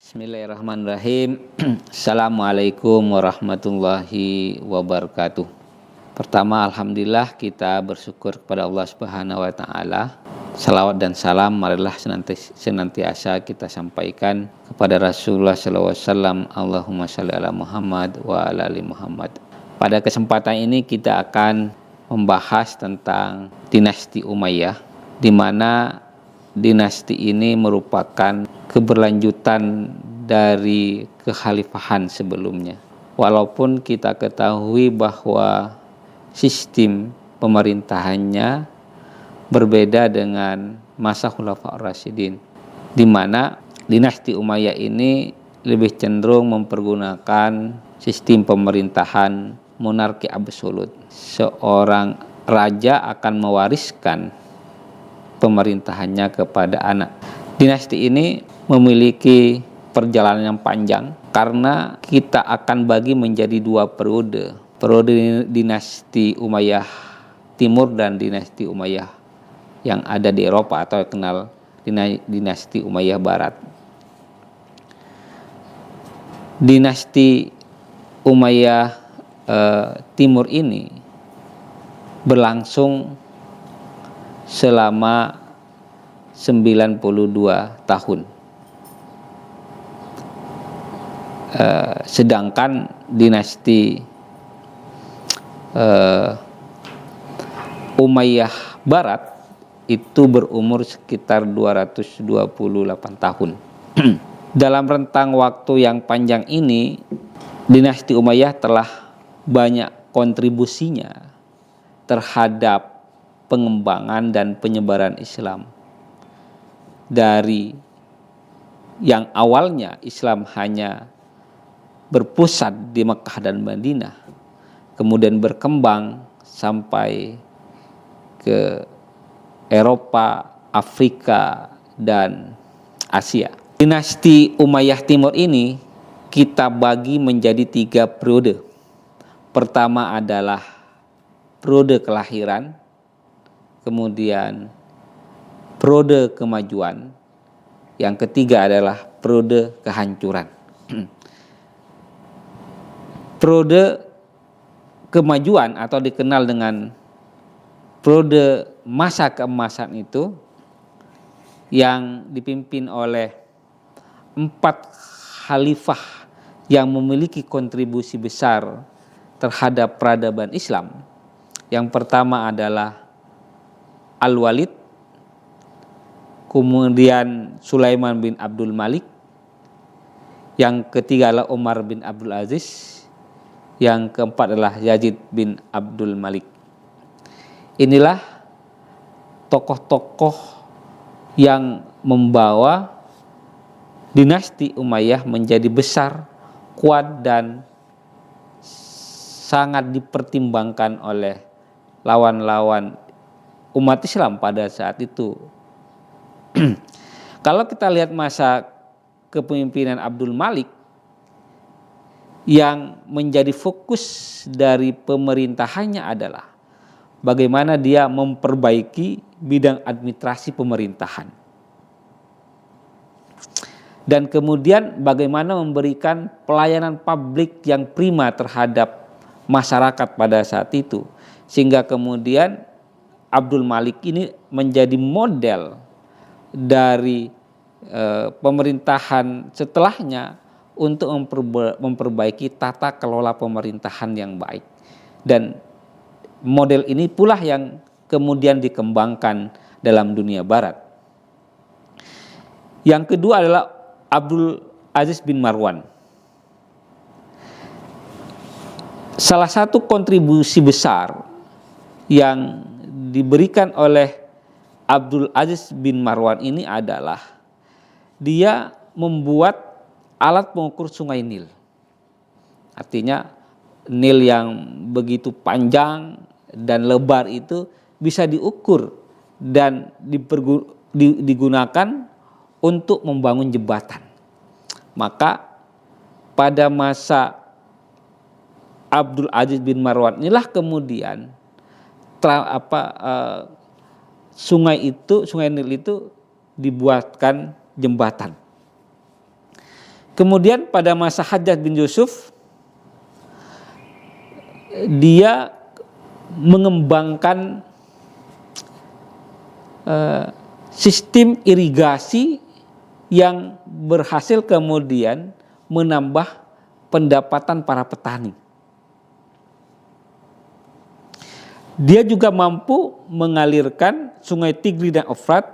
Bismillahirrahmanirrahim. Assalamualaikum warahmatullahi wabarakatuh. Pertama, alhamdulillah kita bersyukur kepada Allah Subhanahu wa taala. Salawat dan salam marilah senantiasa kita sampaikan kepada Rasulullah sallallahu alaihi wasallam. Allahumma shalli ala Muhammad wa ala ali Muhammad. Pada kesempatan ini kita akan membahas tentang dinasti Umayyah, di mana dinasti ini merupakan keberlanjutan dari kekhalifahan sebelumnya. Walaupun kita ketahui bahwa sistem pemerintahannya berbeda dengan masa Khulafaur Rasyidin, di mana dinasti Umayyah ini lebih cenderung mempergunakan sistem pemerintahan monarki absolut. Seorang raja akan mewariskan pemerintahannya kepada anak. Dinasti ini memiliki perjalanan yang panjang karena kita akan bagi menjadi dua periode. Periode dinasti Umayyah Timur dan dinasti Umayyah yang ada di Eropa atau kenal dinasti Umayyah Barat. Dinasti Umayyah Timur ini berlangsung selama 92 tahun. Sedangkan dinasti Umayyah Barat itu berumur sekitar 228 tahun. Dalam rentang waktu yang panjang ini, dinasti Umayyah telah banyak kontribusinya terhadap pengembangan dan penyebaran Islam. Dari yang awalnya Islam hanya berpusat di Mekah dan Madinah, kemudian berkembang sampai ke Eropa, Afrika, dan Asia. Dinasti Umayyah Timur ini kita bagi menjadi 3 periode. Pertama adalah periode kelahiran, kemudian periode kemajuan, yang ketiga adalah periode kehancuran. Periode kemajuan atau dikenal dengan periode masa keemasan itu yang dipimpin oleh 4 khalifah yang memiliki kontribusi besar terhadap peradaban Islam. Yang pertama adalah Al-Walid, kemudian Sulaiman bin Abdul Malik, yang ketiga adalah Umar bin Abdul Aziz, yang keempat adalah Yazid bin Abdul Malik. Inilah tokoh-tokoh yang membawa dinasti Umayyah menjadi besar, kuat, dan sangat dipertimbangkan oleh lawan-lawan umat Islam pada saat itu. Kalau kita lihat masa kepemimpinan Abdul Malik, yang menjadi fokus dari pemerintahannya adalah bagaimana dia memperbaiki bidang administrasi pemerintahan, dan kemudian bagaimana memberikan pelayanan publik yang prima terhadap masyarakat pada saat itu, sehingga kemudian Abdul Malik ini menjadi model dari pemerintahan setelahnya untuk memperbaiki tata kelola pemerintahan yang baik. Dan model ini pula yang kemudian dikembangkan dalam dunia barat. Yang kedua adalah Abdul Aziz bin Marwan. Salah satu kontribusi besar yang diberikan oleh Abdul Aziz bin Marwan ini adalah dia membuat alat pengukur sungai Nil. Artinya Nil yang begitu panjang dan lebar itu bisa diukur dan digunakan untuk membangun jembatan. Maka pada masa Abdul Aziz bin Marwan inilah kemudian sungai Nil itu dibuatkan jembatan. Kemudian pada masa Hajjaj bin Yusuf, dia mengembangkan sistem irigasi yang berhasil kemudian menambah pendapatan para petani. Dia juga mampu mengalirkan sungai Tigris dan Efrat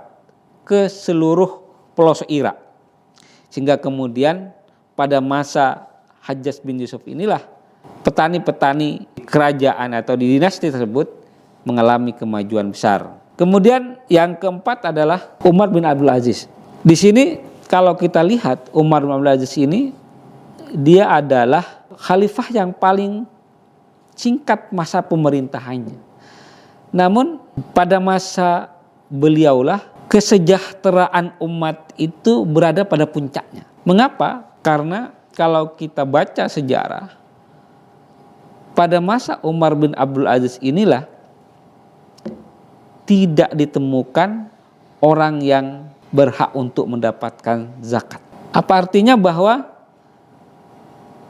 ke seluruh pelosok Irak. Sehingga kemudian pada masa Hajjaj bin Yusuf inilah petani-petani kerajaan atau di dinasti tersebut mengalami kemajuan besar. Kemudian yang keempat adalah Umar bin Abdul Aziz. Di sini kalau kita lihat Umar bin Abdul Aziz ini, dia adalah khalifah yang paling singkat masa pemerintahannya. Namun pada masa beliaulah kesejahteraan umat itu berada pada puncaknya. Mengapa? Karena kalau kita baca sejarah, pada masa Umar bin Abdul Aziz inilah tidak ditemukan orang yang berhak untuk mendapatkan zakat. Apa artinya? Bahwa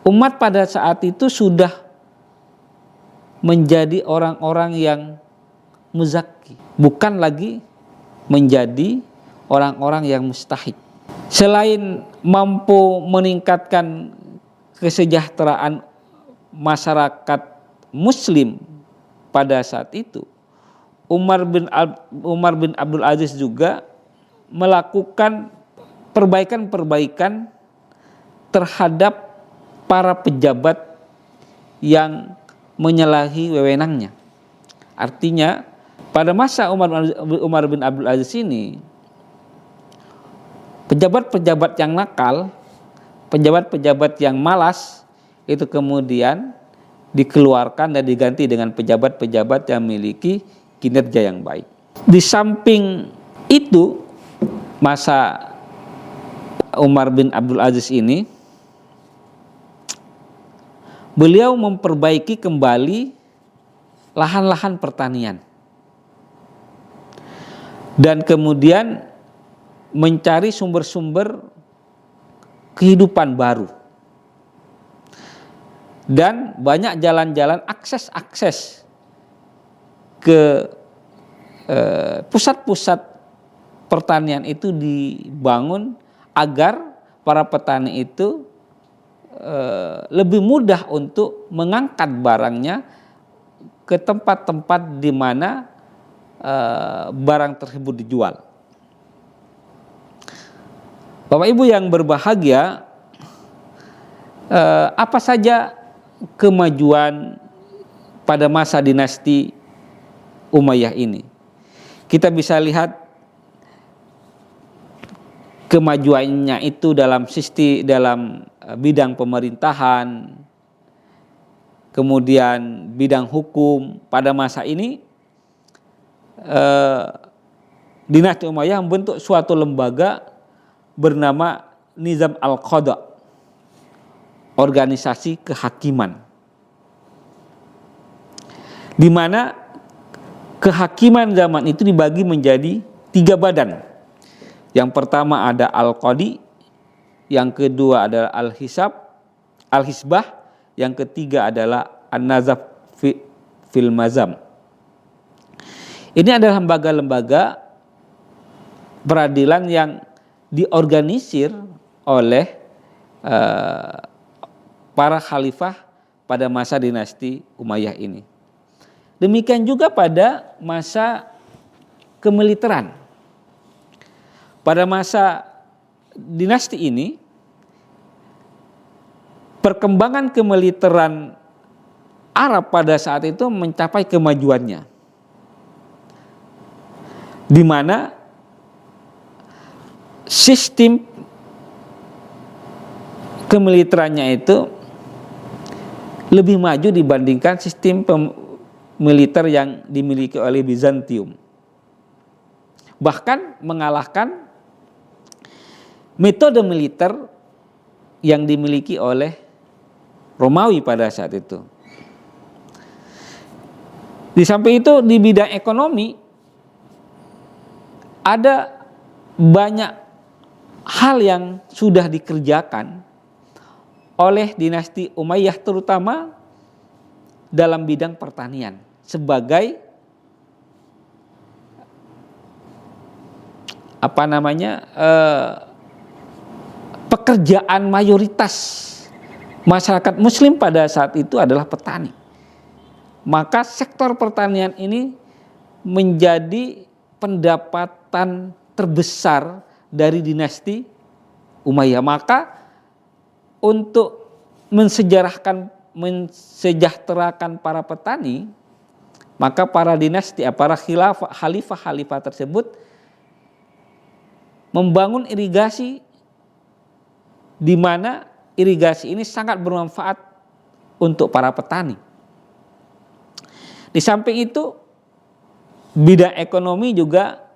umat pada saat itu sudah menjadi orang-orang yang muzakki, bukan lagi menjadi orang-orang yang mustahik. Selain mampu meningkatkan kesejahteraan masyarakat muslim pada saat itu, Umar bin Abdul Aziz juga melakukan perbaikan-perbaikan terhadap para pejabat yang menyalahi wewenangnya. Artinya pada masa Umar bin Abdul Aziz ini, pejabat-pejabat yang nakal, pejabat-pejabat yang malas itu kemudian dikeluarkan dan diganti dengan pejabat-pejabat yang memiliki kinerja yang baik. Di samping itu, masa Umar bin Abdul Aziz ini, beliau memperbaiki kembali lahan-lahan pertanian dan kemudian mencari sumber-sumber kehidupan baru dan banyak jalan-jalan akses ke pusat-pusat pertanian itu dibangun agar para petani itu lebih mudah untuk mengangkat barangnya ke tempat-tempat di mana barang tersebut dijual. Bapak Ibu yang berbahagia, apa saja kemajuan pada masa dinasti Umayyah ini? Kita bisa lihat kemajuannya itu dalam bidang pemerintahan, kemudian bidang hukum. Pada masa ini dinasti Umayyah membentuk suatu lembaga bernama Nizam Al-Qadha, organisasi kehakiman, di mana kehakiman zaman itu dibagi menjadi 3 badan. Yang pertama ada Al-Qadi, yang kedua adalah Al-Hisbah, yang ketiga adalah An-Nazaf fil Mazam. Ini adalah lembaga-lembaga peradilan yang diorganisir oleh para khalifah pada masa dinasti Umayyah ini. Demikian juga pada masa kemiliteran. Pada masa dinasti ini, perkembangan kemiliteran Arab pada saat itu mencapai kemajuannya, di mana sistem kemiliterannya itu lebih maju dibandingkan sistem militer yang dimiliki oleh Bizantium. Bahkan mengalahkan metode militer yang dimiliki oleh Romawi pada saat itu. Di samping itu, di bidang ekonomi ada banyak hal yang sudah dikerjakan oleh dinasti Umayyah terutama dalam bidang pertanian sebagai pekerjaan mayoritas masyarakat muslim pada saat itu adalah petani. Maka sektor pertanian ini menjadi pendapatan terbesar dari dinasti Umayyah. Maka untuk mensejahterakan para petani, maka para khalifah tersebut membangun irigasi, di mana irigasi ini sangat bermanfaat untuk para petani. Di samping itu, bidang ekonomi juga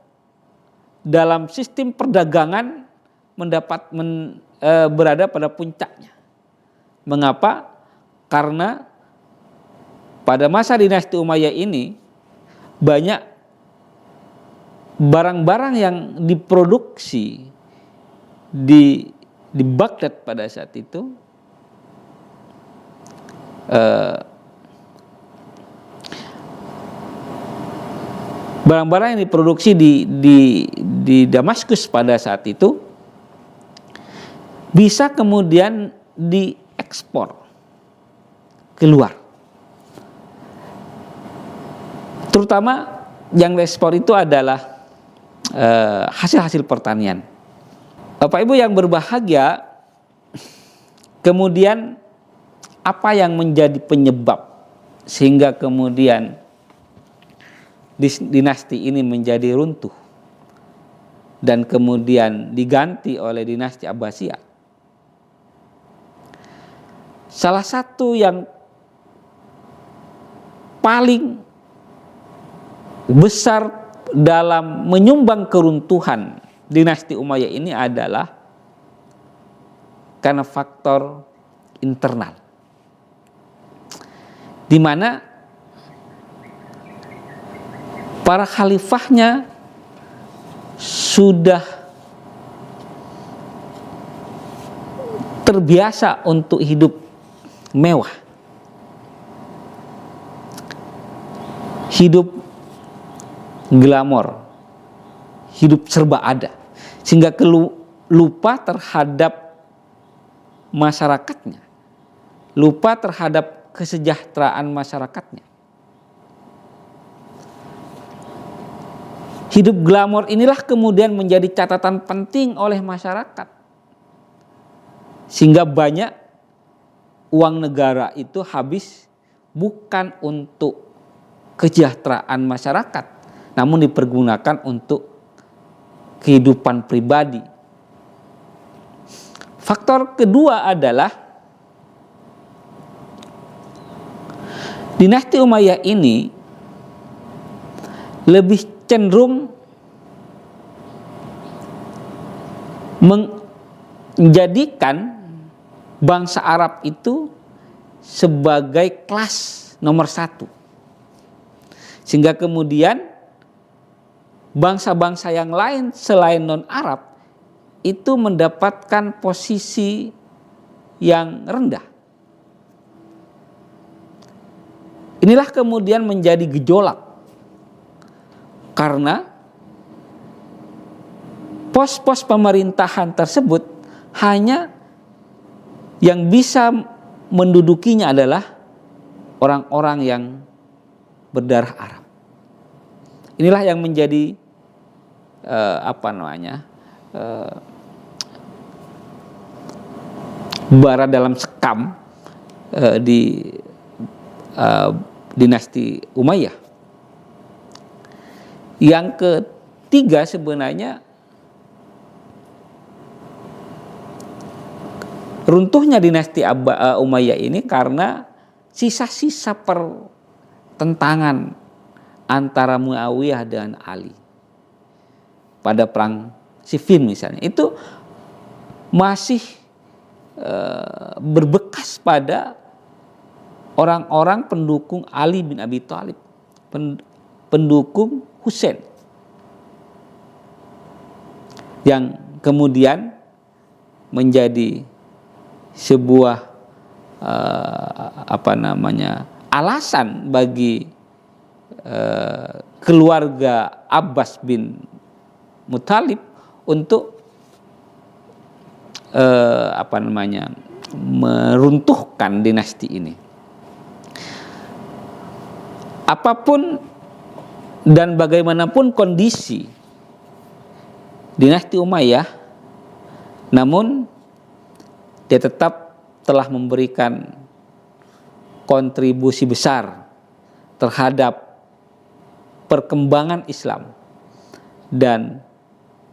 dalam sistem perdagangan berada pada puncaknya. Mengapa? Karena pada masa dinasti Umayyah ini banyak barang-barang yang diproduksi di Baghdad pada saat itu barang-barang yang diproduksi di Damaskus pada saat itu bisa kemudian diekspor keluar. Terutama yang diekspor itu adalah hasil-hasil pertanian. Bapak Ibu yang berbahagia, kemudian apa yang menjadi penyebab sehingga kemudian dinasti ini menjadi runtuh dan kemudian diganti oleh dinasti Abbasiyah? Salah satu yang paling besar dalam menyumbang keruntuhan dinasti Umayyah ini adalah karena faktor internal, di mana para khalifahnya sudah terbiasa untuk hidup mewah, hidup glamor, hidup serba ada, sehingga lupa terhadap masyarakatnya, lupa terhadap kesejahteraan masyarakatnya. Hidup glamor inilah kemudian menjadi catatan penting oleh masyarakat, sehingga banyak uang negara itu habis bukan untuk kesejahteraan masyarakat, namun dipergunakan untuk kehidupan pribadi. Faktor kedua adalah dinasti Umayyah ini lebih cenderung menjadikan bangsa Arab itu sebagai kelas nomor satu, sehingga kemudian bangsa-bangsa yang lain selain non-Arab itu mendapatkan posisi yang rendah. Inilah kemudian menjadi gejolak, karena pos-pos pemerintahan tersebut hanya yang bisa mendudukinya adalah orang-orang yang berdarah Arab. Inilah yang menjadi bara dalam sekam di dinasti Umayyah. Yang ketiga, sebenarnya runtuhnya dinasti Umayyah ini karena sisa-sisa pertentangan antara Muawiyah dan Ali pada perang Siffin misalnya, itu masih berbekas pada orang-orang pendukung Ali bin Abi Thalib, pendukung Husain, yang kemudian menjadi sebuah alasan bagi keluarga Abbas bin Muthalib untuk meruntuhkan dinasti ini. Apapun dan bagaimanapun kondisi dinasti Umayyah, namun dia tetap telah memberikan kontribusi besar terhadap perkembangan Islam dan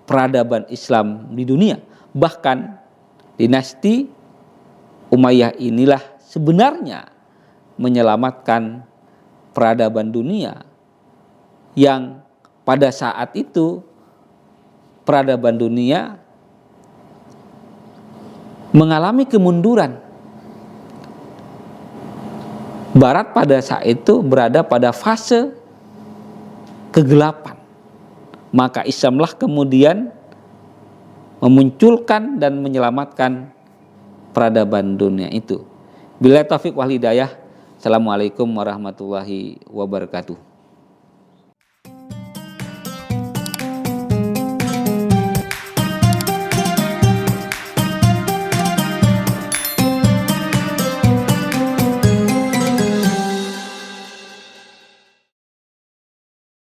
peradaban Islam di dunia. Bahkan dinasti Umayyah inilah sebenarnya menyelamatkan peradaban dunia yang pada saat itu peradaban dunia mengalami kemunduran. Barat pada saat itu berada pada fase kegelapan. Maka Islamlah kemudian memunculkan dan menyelamatkan peradaban dunia itu. Billahi taufik wal hidayah. Assalamualaikum warahmatullahi wabarakatuh.